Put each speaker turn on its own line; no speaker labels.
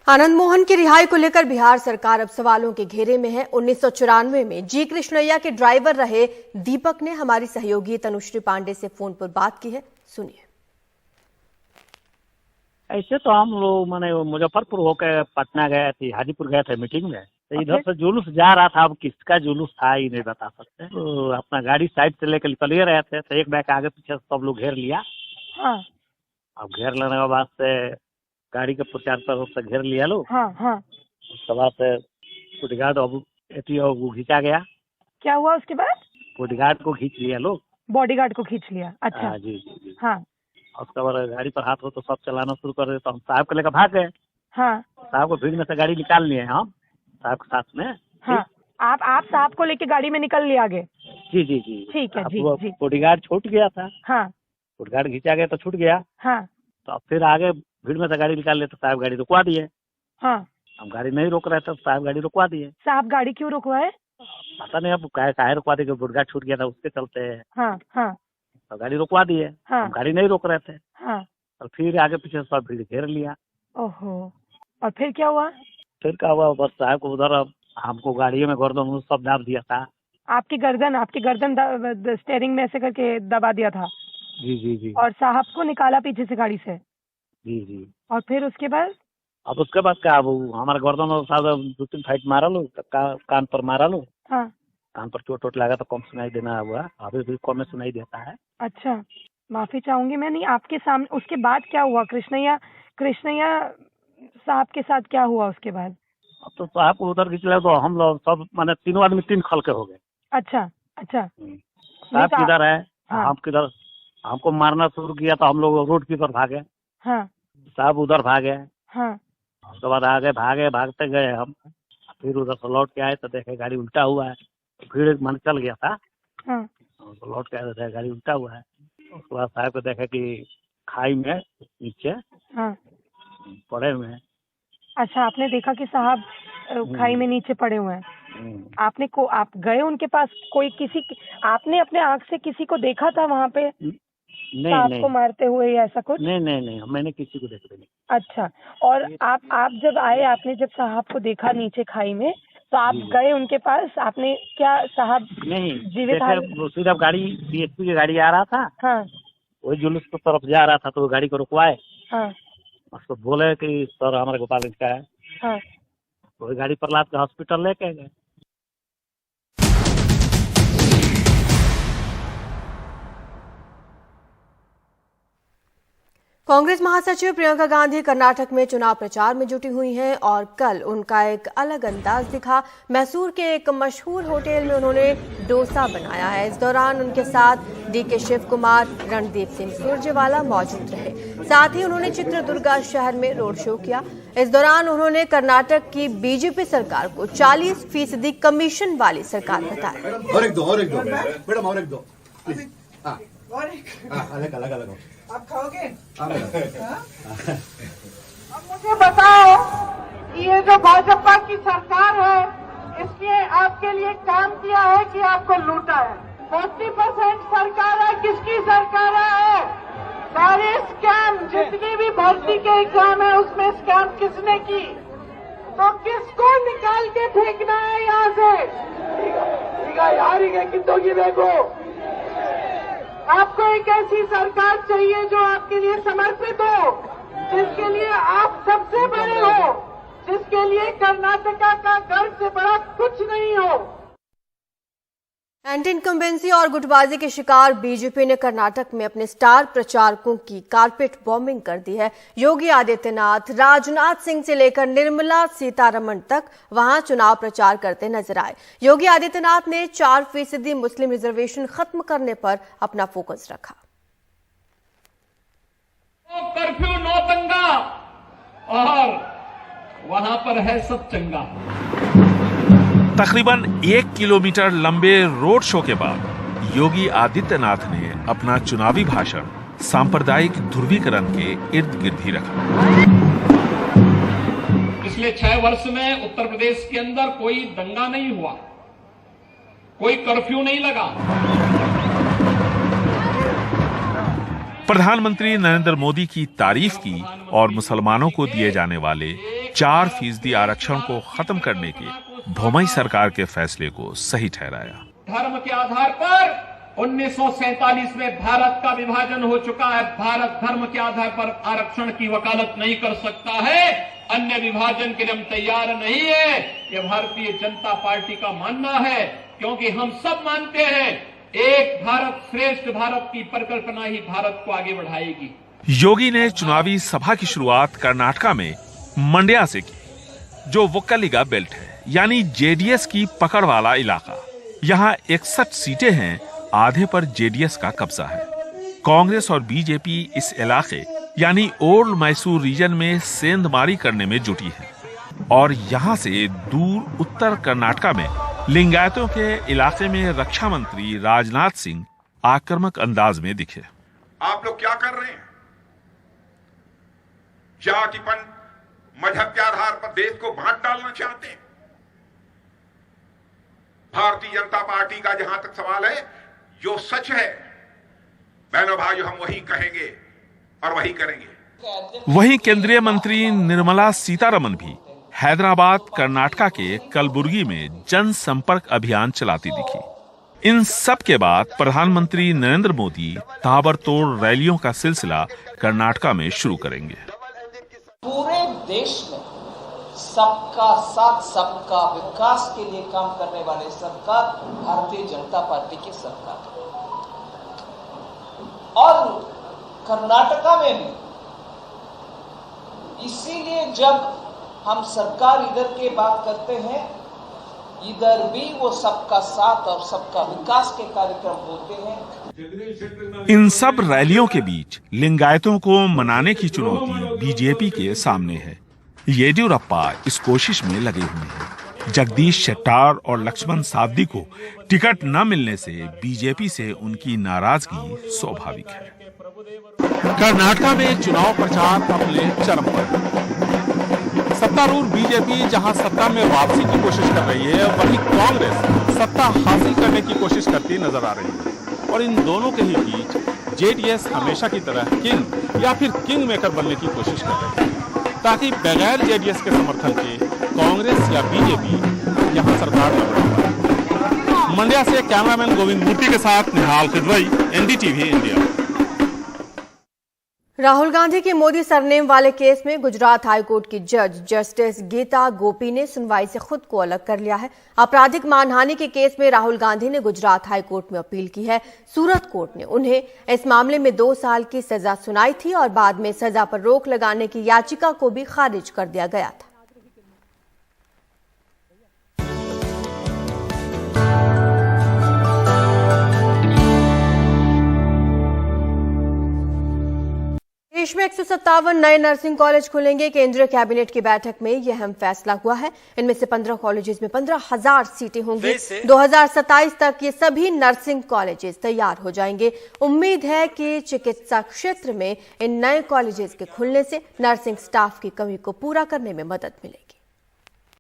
आनंद मोहन की रिहाई को लेकर बिहार सरकार अब सवालों के घेरे में है। 1994 में जी कृष्णैया के ड्राइवर रहे दीपक ने हमारी सहयोगी तनुश्री पांडे से फोन पर बात की है, सुनिए।
ऐसे तो हम लोग मैंने मुजफ्फरपुर होकर पटना गए थे, हाजीपुर गए थे मीटिंग में, तो इधर से जुलूस जा रहा था। अब किसका जुलूस था ये नहीं बता सकते। तो अपना गाड़ी साइड से लेकर निकल रहे थे, तो एक बैग आगे पीछे सब लोग घेर लिया।
हाँ।
अब घेर लेने के बाद से गाड़ी के प्रचार पर से घेर लिया लोग।
हाँ।
उसके बाद से बॉडीगार्ड अब खींचा गया।
क्या हुआ उसके बाद?
बॉडीगार्ड को खींच लिया लोग।
बॉडीगार्ड को खींच लिया। अच्छा।
जी।
हाँ।
उसके बाद गाड़ी पर हाथ हो तो सब चलाना शुरू कर देते। हम साहब को लेकर भाग गए।
हाँ।
साहब को भीड़ में से गाड़ी निकाल लिए हम साहब के साथ में।
हाँ। आप साहब को लेके गाड़ी में निकल लिया आगे?
जी।
ठीक है जी।
बॉडीगार्ड छूट गया था।
हाँ।
बॉडीगार्ड खींचा गया तो छूट गया।
हाँ।
तो फिर आगे भीड़ में से गाड़ी निकाल लिए तो साहब गाड़ी रुकवा दिए।
हाँ।
हम गाड़ी नहीं रोक रहे थे, साहब गाड़ी रुकवा दिए।
साहब गाड़ी क्यों रुकवाए?
पता नहीं, अब काहे रुकवा दिए, बॉडीगार्ड छूट गया था उसके चलते।
हाँ।
तो गाड़ी रुकवा दिए।
हाँ।
हम गाड़ी नहीं रोक रहे थे।
हाँ।
और फिर आगे पीछे सब भीड़ घेर लिया।
ओहो। और फिर क्या हुआ?
फिर क्या हुआ, बस साहब को उधर हमको गाड़ियों में गर्दन सब दाब दिया था।
आपकी गर्दन स्टेयरिंग में ऐसे करके दबा दिया था?
जी।
और साहब को निकाला पीछे से गाड़ी से?
जी।
और फिर उसके बाद?
अब उसके बाद क्या, वो हमारा गर्दन और साहब 2-3 फाइट मारा लो, कान पर मारा लो।
हाँ।
कान पर चोट लगा तो कम सुनाई देना हुआ, अभी भी कम में सुनाई देता है।
अच्छा, माफी चाहूंगी मैं। नहीं, आपके सामने उसके बाद क्या हुआ? कृष्णैया साहब के साथ क्या हुआ उसके बाद?
अब तो साहब को उधर खींच लिया तो हम लोग सब माने तीनों आदमी 3 खल के हो गए।
अच्छा।
साहब किधर है?
हाँ।
हम किधर? हमको मारना शुरू किया तो हम लोग रोड की पर भागे।
हाँ।
साहब उधर भागे।
हाँ।
उसके बाद आगे भागते गए हम। फिर उधर से लौट के आए तो देखे गाड़ी उल्टा हुआ है। भीड़ मन चल गया था।
हाँ।
तो लौट के आए तो देखे गाड़ी उल्टा हुआ है। उसके बाद साहब को देखे कि खाई में नीचे
हाँ
पड़े हुए हैं।
अच्छा, आपने देखा कि साहब खाई में नीचे पड़े हुए हैं। आप गए उनके पास? आपने अपने आँख से किसी को देखा था वहाँ पे
नहीं
को मारते हुए या ऐसा कुछ?
नहीं, मैंने किसी को देखा नहीं।
अच्छा। और आप जब आए, आपने जब साहब को देखा नीचे खाई में, तो आप गए उनके पास? आपने क्या साहब
नहीं
जीवित?
सिर्फ गाड़ी बीएसपी की गाड़ी आ रहा था।
हाँ।
वही जुलूस की तरफ जा रहा था तो वो गाड़ी को रुकवाए।
हाँ।
उसको बोले कि सर हमारे गोपालगंज का है।
हाँ।
वही गाड़ी पर लाद के हॉस्पिटल लेके गए।
कांग्रेस महासचिव प्रियंका गांधी कर्नाटक में चुनाव प्रचार में जुटी हुई हैं और कल उनका एक अलग अंदाज दिखा। मैसूर के एक मशहूर होटल में उन्होंने डोसा बनाया है। इस दौरान उनके साथ डीके शिव कुमार, रणदीप सिंह सुरजेवाला मौजूद रहे। साथ ही उन्होंने चित्रदुर्गा शहर में रोड शो किया। इस दौरान उन्होंने कर्नाटक की बीजेपी सरकार को 40% कमीशन वाली सरकार बताया।
और एक दो मैडम, और एक दो अलग
आप खाओगे? अब मुझे बताओ कि ये जो भाजपा की सरकार है, इसने आपके लिए काम किया है कि आपको लूटा है? 40% सरकार है, किसकी सरकार है? सारे स्कैम, जितनी भी भर्ती के एग्जाम है उसमें स्कैम किसने की? तो किसको निकाल के फेंकना है यहाँ से? ठीक है यार, ही कितोगी देखो। आपको एक ऐसी सरकार चाहिए जो आपके लिए समर्पित हो, जिसके लिए आप सबसे बड़े हो, जिसके लिए कर्नाटका का गर्व से बड़ा कुछ नहीं हो।
एंटी इनकम्बेंसी और गुटबाजी के शिकार बीजेपी ने कर्नाटक में अपने स्टार प्रचारकों की कारपेट बॉम्बिंग कर दी है। योगी आदित्यनाथ, राजनाथ सिंह से लेकर निर्मला सीतारमण तक वहां चुनाव प्रचार करते नजर आए। योगी आदित्यनाथ ने 4% मुस्लिम रिजर्वेशन खत्म करने पर अपना फोकस रखा।
कर्फ्यू, नो दंगा, और वहां पर है सब चंगा।
तकरीबन 1 किलोमीटर लंबे रोड शो के बाद योगी आदित्यनाथ ने अपना चुनावी भाषण सांप्रदायिक ध्रुवीकरण के इर्द गिर्द ही रखा।
पिछले 6 वर्ष में उत्तर प्रदेश के अंदर कोई दंगा नहीं हुआ, कोई कर्फ्यू नहीं लगा।
प्रधानमंत्री नरेंद्र मोदी की तारीफ की और मुसलमानों को दिए जाने वाले 4% आरक्षण को खत्म करने के भोमई सरकार के फैसले को सही ठहराया।
धर्म के आधार पर 1947 में भारत का विभाजन हो चुका है। भारत धर्म के आधार पर आरक्षण की वकालत नहीं कर सकता है। अन्य विभाजन के लिए हम तैयार नहीं है। ये भारतीय जनता पार्टी का मानना है, क्योंकि हम सब मानते हैं एक भारत श्रेष्ठ भारत की परिकल्पना ही भारत को आगे बढ़ाएगी।
योगी ने चुनावी सभा की शुरुआत कर्नाटका में मंड्या से की, जो वोक्कलिगा बेल्ट है, यानी जेडीएस की पकड़ वाला इलाका। यहाँ 61 सीटें हैं, आधे पर जेडीएस का कब्जा है। कांग्रेस और बीजेपी इस इलाके यानी ओल्ड मैसूर रीजन में सेंधमारी करने में जुटी है। और यहाँ से दूर उत्तर कर्नाटका में लिंगायतों के इलाके में रक्षा मंत्री राजनाथ सिंह आक्रामक अंदाज में दिखे।
आप लोग क्या कर रहे हैं? जातिपन, मजहब के आधार पर देश को बांट डालना चाहते हैं। भारतीय जनता पार्टी का जहां तक सवाल है, जो सच है बहनों भाइयों, हम वही कहेंगे और वही करेंगे।
वहीं केंद्रीय मंत्री निर्मला सीतारमण भी हैदराबाद, कर्नाटका के कलबुर्गी में जनसंपर्क अभियान चलाती दिखी। इन सब के बाद प्रधानमंत्री नरेंद्र मोदी ताबड़तोड़ रैलियों का सिलसिला कर्नाटका में शुरू करेंगे।
पूरे देश में सबका साथ, सबका विकास के लिए काम करने वाले सरकार भारतीय जनता पार्टी की सरकार है। और कर्नाटका में भी इसीलिए जब हम सरकार इधर की बात करते हैं, इधर भी वो सबका साथ और सबका विकास के कार्यक्रम होते हैं।
इन सब रैलियों के बीच लिंगायतों को मनाने की चुनौती बीजेपी के सामने है। येदियुरप्पा इस कोशिश में लगे हुए हैं। जगदीश शेट्टार और लक्ष्मण सावदी को टिकट न मिलने से बीजेपी से उनकी नाराजगी स्वाभाविक है।
कर्नाटका में चुनाव प्रचार अपने चरम पर। सत्तारूढ़ बीजेपी जहां सत्ता में वापसी की कोशिश कर रही है, वहीं कांग्रेस सत्ता हासिल करने की कोशिश करती नजर आ रही है। और इन दोनों के ही बीच जेडीएस हमेशा की तरह किंग या फिर किंग मेकर बनने की कोशिश कर रही है, ताकि बगैर जेडीएस के समर्थन के कांग्रेस या बीजेपी यहां सरकार न बना। मंड्या से कैमरामैन गोविंद मूर्ति के साथ निहाल खिदवई, एनडीटीवी इंडिया।
राहुल गांधी के मोदी सरनेम वाले केस में गुजरात हाईकोर्ट की जज जस्टिस गीता गोपी ने सुनवाई से खुद को अलग कर लिया है। आपराधिक मानहानि के केस में राहुल गांधी ने गुजरात हाईकोर्ट में अपील की है। सूरत कोर्ट ने उन्हें इस मामले में 2 साल की सजा सुनाई थी और बाद में सजा पर रोक लगाने की याचिका को भी खारिज कर दिया गया था। देश में 157 नए नर्सिंग कॉलेज खुलेंगे। केंद्रीय कैबिनेट की बैठक में यह अहम फैसला हुआ है। इनमें से 15 कॉलेजेस में 15,000 सीटें होंगी। 2027 तक ये सभी नर्सिंग कॉलेजेस तैयार हो जाएंगे। उम्मीद है कि चिकित्सा क्षेत्र में इन नए कॉलेजेस के खुलने से नर्सिंग स्टाफ की कमी को पूरा करने में मदद मिलेगी।